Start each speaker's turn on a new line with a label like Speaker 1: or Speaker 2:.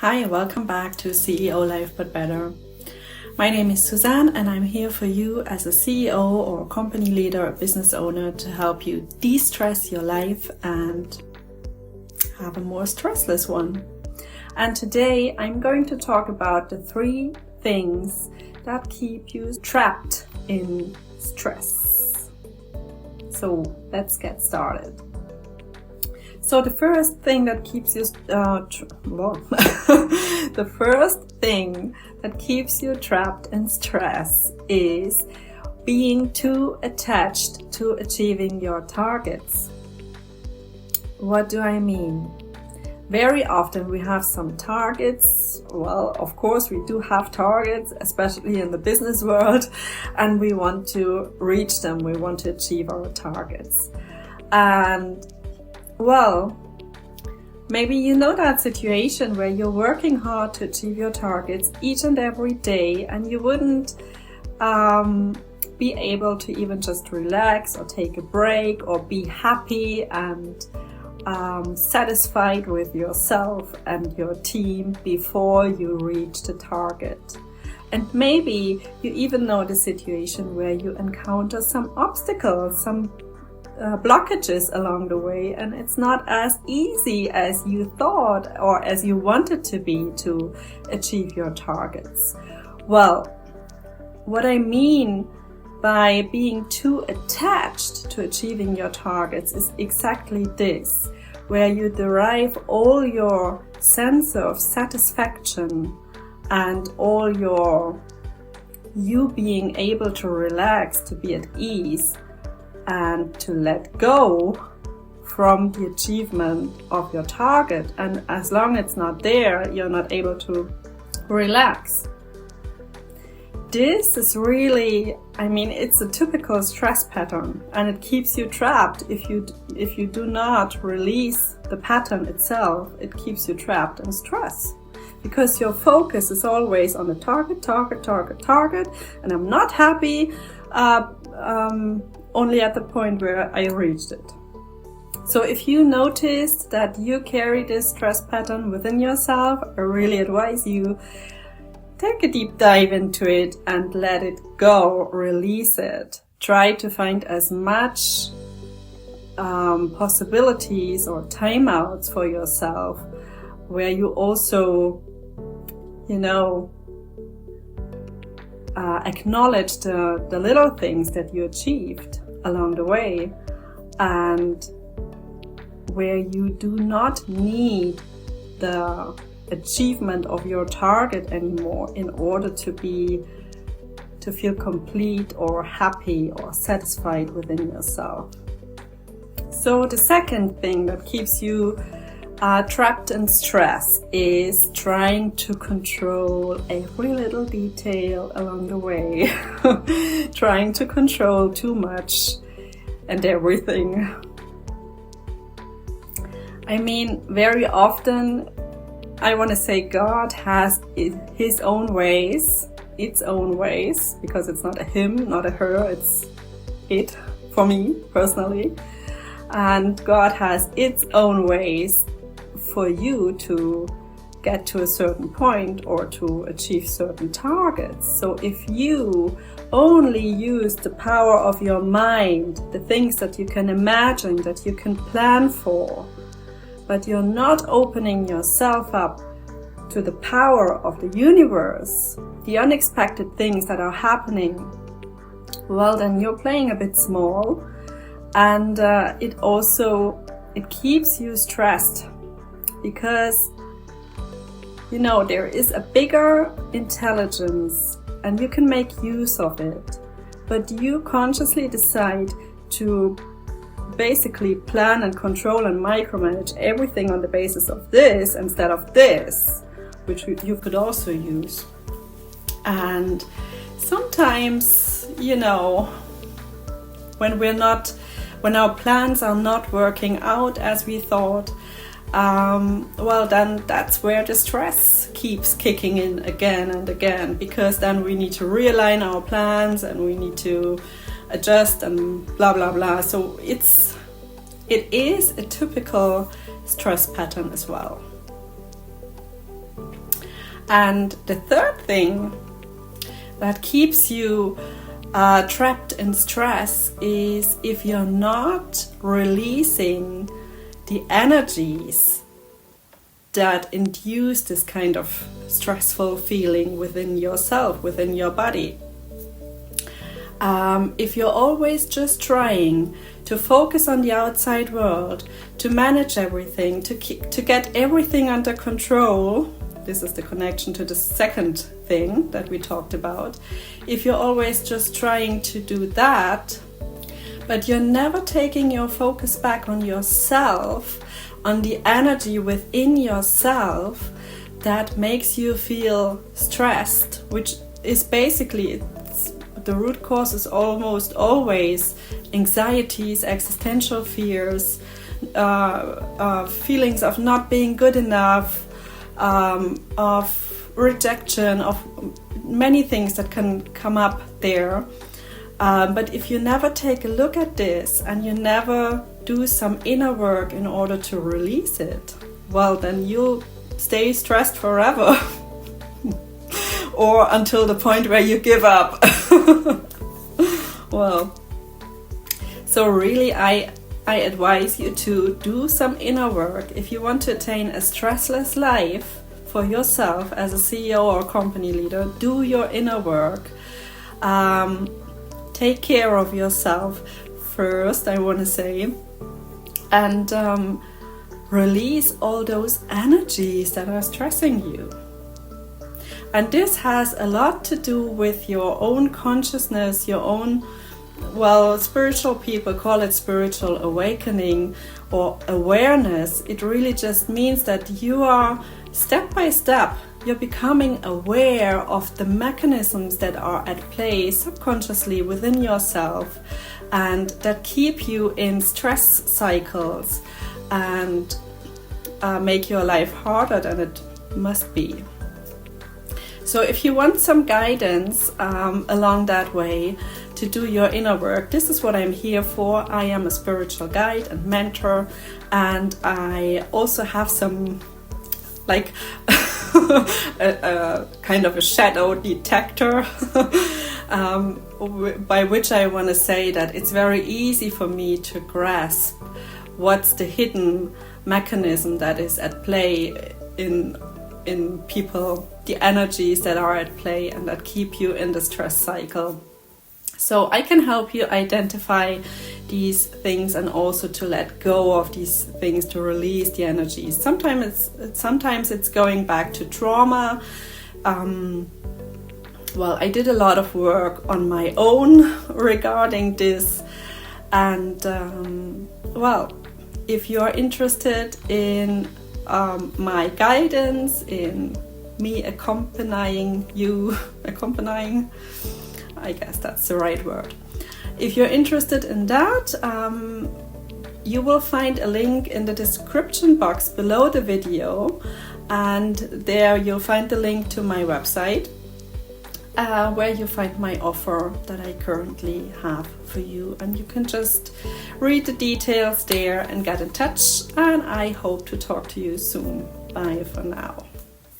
Speaker 1: Hi, welcome back to CEO Life But Better. My name is Suzanne and I'm here for you as a CEO or company leader or business owner to help you de-stress your life and have a more stressless one. And today I'm going to talk about the 3 things that keep you trapped in stress. So let's get started. So the first thing that keeps you the first thing that keeps you trapped in stress is being too attached to achieving your targets. What do I mean? Very often we have some targets. Well, of course we do have targets, especially in the business world, and we want to reach them. We want to achieve our targets. And well, maybe you know that situation where you're working hard to achieve your targets each and every day, and you wouldn't be able to even just relax or take a break or be happy and satisfied with yourself and your team before you reach the target. And maybe you even know the situation where you encounter some obstacles, some blockages along the way, and it's not as easy as you thought or as you wanted to be to achieve your targets. Well, what I mean by being too attached to achieving your targets is exactly this, where you derive all your sense of satisfaction and all you being able to relax, to be at ease, and to let go from the achievement of your target. And as long as it's not there, you're not able to relax. This is really, it's a typical stress pattern, and it keeps you trapped. If you do not release the pattern itself, it keeps you trapped in stress. Because your focus is always on the target, and I'm not happy only at the point where I reached it. So if you noticed that you carry this stress pattern within yourself, I really advise you take a deep dive into it and let it go, release it. Try to find as much possibilities or timeouts for yourself where you also, acknowledge the little things that you achieved along the way, and where you do not need the achievement of your target anymore in order to feel complete or happy or satisfied within yourself. So the second thing that keeps you trapped in stress is trying to control every little detail along the way, trying to control too much and everything. Very often I want to say God has his own ways, its own ways, because it's not a him, not a her, it's it for me personally. And God has its own ways for you to get to a certain point or to achieve certain targets. So if you only use the power of your mind, the things that you can imagine, that you can plan for, but you're not opening yourself up to the power of the universe, the unexpected things that are happening, well, then you're playing a bit small, and it keeps you stressed. Because, there is a bigger intelligence and you can make use of it. But you consciously decide to basically plan and control and micromanage everything on the basis of this instead of this, which you could also use. And sometimes, when our plans are not working out as we thought, then that's where the stress keeps kicking in again and again, because then we need to realign our plans and we need to adjust and blah blah blah. So it is a typical stress pattern as well. And the third thing that keeps you trapped in stress is if you're not releasing the energies that induce this kind of stressful feeling within yourself, within your body. If you're always just trying to focus on the outside world, to manage everything, to get everything under control, this is the connection to the second thing that we talked about. If you're always just trying to do that, but you're never taking your focus back on yourself, on the energy within yourself that makes you feel stressed, which is basically, the root cause is almost always anxieties, existential fears, feelings of not being good enough, of rejection, of many things that can come up there. But if you never take a look at this and you never do some inner work in order to release it, well, then you'll stay stressed forever. Or until the point where you give up. Well, so really I advise you to do some inner work. If you want to attain a stressless life for yourself as a CEO or company leader, do your inner work. Take care of yourself first, I want to say, and release all those energies that are stressing you. And this has a lot to do with your own consciousness, your own, well, spiritual people call it spiritual awakening or awareness. It really just means that you are, step by step, you're becoming aware of the mechanisms that are at play subconsciously within yourself and that keep you in stress cycles and make your life harder than it must be. So if you want some guidance along that way to do your inner work, this is what I'm here for. I am a spiritual guide and mentor, and I also have some like a kind of a shadow detector by which I want to say that it's very easy for me to grasp what's the hidden mechanism that is at play in people, the energies that are at play and that keep you in the stress cycle. So I can help you identify these things and also to let go of these things, to release the energies. Sometimes it's going back to trauma. Well, I did a lot of work on my own regarding this, and well, if you are interested in my guidance, in me accompanying, I guess that's the right word. If you're interested in that, you will find a link in the description box below the video, and there you'll find the link to my website, where you find my offer that I currently have for you, and you can just read the details there and get in touch, and I hope to talk to you soon. Bye for now.